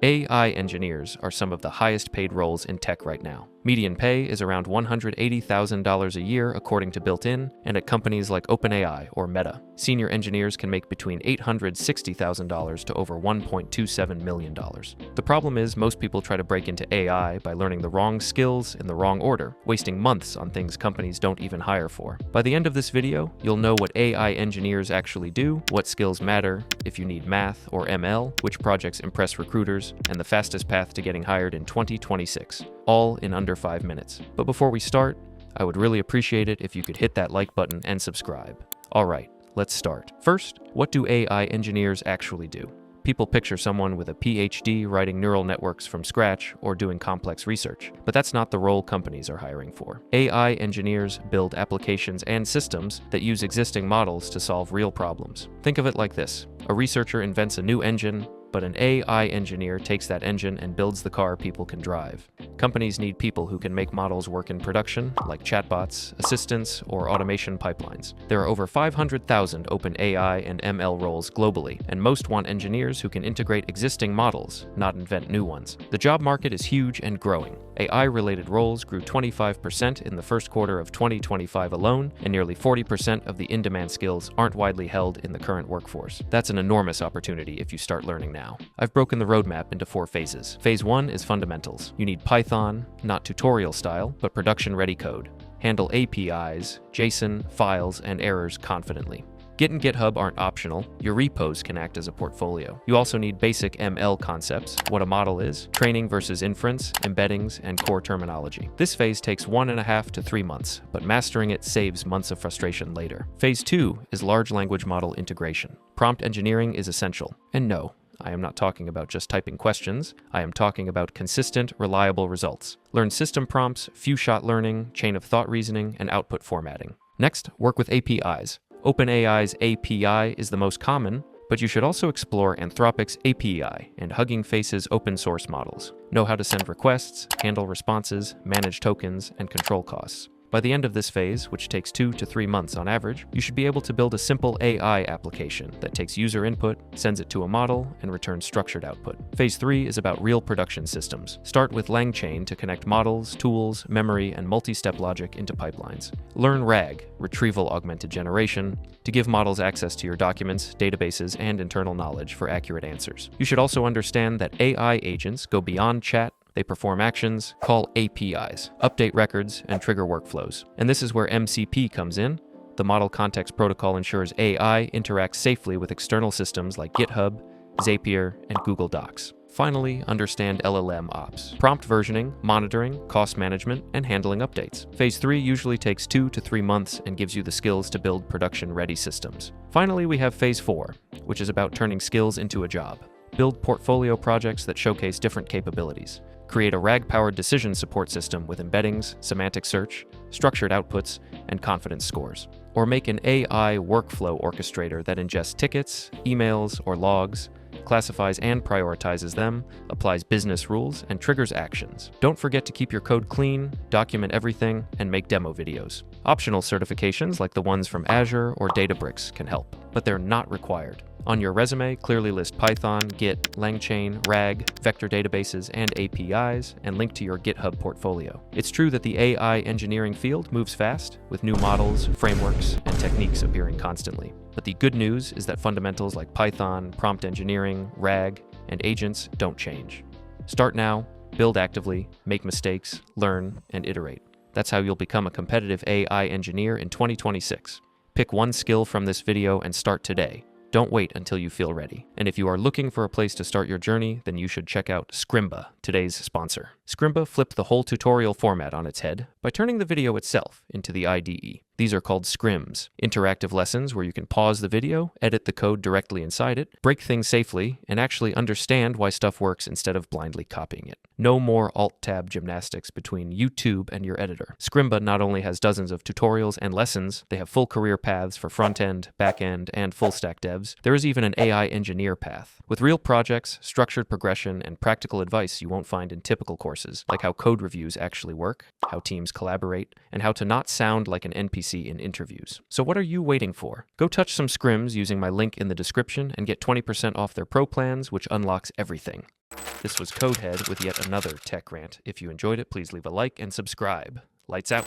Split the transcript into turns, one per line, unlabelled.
AI engineers are some of the highest paid roles in tech right now. Median pay is around $180,000 a year according to Built-in, and at companies like OpenAI or Meta. Senior engineers can make between $860,000 to over $1.27 million. The problem is most people try to break into AI by learning the wrong skills in the wrong order, wasting months on things companies don't even hire for. By the end of this video, you'll know what AI engineers actually do, what skills matter, if you need math or ML, which projects impress recruiters, and the fastest path to getting hired in 2026, all in under 5 minutes. But before we start, I would really appreciate it if you could hit that like button and subscribe. Alright, let's start. First, what do AI engineers actually do? People picture someone with a PhD writing neural networks from scratch or doing complex research, but that's not the role companies are hiring for. AI engineers build applications and systems that use existing models to solve real problems. Think of it like this. A researcher invents a new engine, but an AI engineer takes that engine and builds the car people can drive. Companies need people who can make models work in production, like chatbots, assistants, or automation pipelines. There are over 500,000 open AI and ML roles globally, and most want engineers who can integrate existing models, not invent new ones. The job market is huge and growing. AI-related roles grew 25% in the first quarter of 2025 alone, and nearly 40% of the in-demand skills aren't widely held in the current workforce. That's an enormous opportunity if you start learning now. I've broken the roadmap into 4 phases. Phase 1 is fundamentals. You need Python, not tutorial style, but production-ready code. Handle APIs, JSON, files, and errors confidently. Git and GitHub aren't optional. Your repos can act as a portfolio. You also need basic ML concepts, what a model is, training versus inference, embeddings, and core terminology. This phase takes 1.5 to 3 months, but mastering it saves months of frustration later. Phase 2 is large language model integration. Prompt engineering is essential. And no, I am not talking about just typing questions. I am talking about consistent, reliable results. Learn system prompts, few-shot learning, chain of thought reasoning, and output formatting. Next, work with APIs. OpenAI's API is the most common, but you should also explore Anthropic's API and Hugging Face's open source models. Know how to send requests, handle responses, manage tokens, and control costs. By the end of this phase, which takes 2 to 3 months on average, you should be able to build a simple AI application that takes user input, sends it to a model, and returns structured output. Phase 3 is about real production systems. Start with LangChain to connect models, tools, memory, and multi-step logic into pipelines. Learn RAG, Retrieval Augmented Generation, to give models access to your documents, databases, and internal knowledge for accurate answers. You should also understand that AI agents go beyond chat. They perform actions, call APIs, update records, and trigger workflows. And this is where MCP comes in. The Model Context Protocol ensures AI interacts safely with external systems like GitHub, Zapier, and Google Docs. Finally, understand LLM ops, prompt versioning, monitoring, cost management, and handling updates. Phase 3 usually takes 2 to 3 months and gives you the skills to build production-ready systems. Finally, we have Phase 4, which is about turning skills into a job. Build portfolio projects that showcase different capabilities. Create a RAG-powered decision support system with embeddings, semantic search, structured outputs, and confidence scores. Or make an AI workflow orchestrator that ingests tickets, emails, or logs, classifies and prioritizes them, applies business rules, and triggers actions. Don't forget to keep your code clean, document everything, and make demo videos. Optional certifications like the ones from Azure or Databricks can help, but they're not required. On your resume, clearly list Python, Git, LangChain, RAG, vector databases, and APIs, and link to your GitHub portfolio. It's true that the AI engineering field moves fast, with new models, frameworks, and techniques appearing constantly. But the good news is that fundamentals like Python, prompt engineering, RAG, and agents don't change. Start now, build actively, make mistakes, learn, and iterate. That's how you'll become a competitive AI engineer in 2026. Pick one skill from this video and start today. Don't wait until you feel ready. And if you are looking for a place to start your journey, then you should check out Scrimba, today's sponsor. Scrimba flipped the whole tutorial format on its head by turning the video itself into the IDE. These are called scrims, interactive lessons where you can pause the video, edit the code directly inside it, break things safely, and actually understand why stuff works instead of blindly copying it. No more Alt-Tab gymnastics between YouTube and your editor. Scrimba not only has dozens of tutorials and lessons, they have full career paths for front-end, back-end, and full-stack devs. There is even an AI engineer path, with real projects, structured progression, and practical advice you won't find in typical courses, like how code reviews actually work, how teams collaborate, and how to not sound like an NPC see in interviews. So what are you waiting for? Go touch some scrims using my link in the description and get 20% off their pro plans, which unlocks everything. This was Codehead with yet another tech rant. If you enjoyed it, please leave a like and subscribe. Lights out.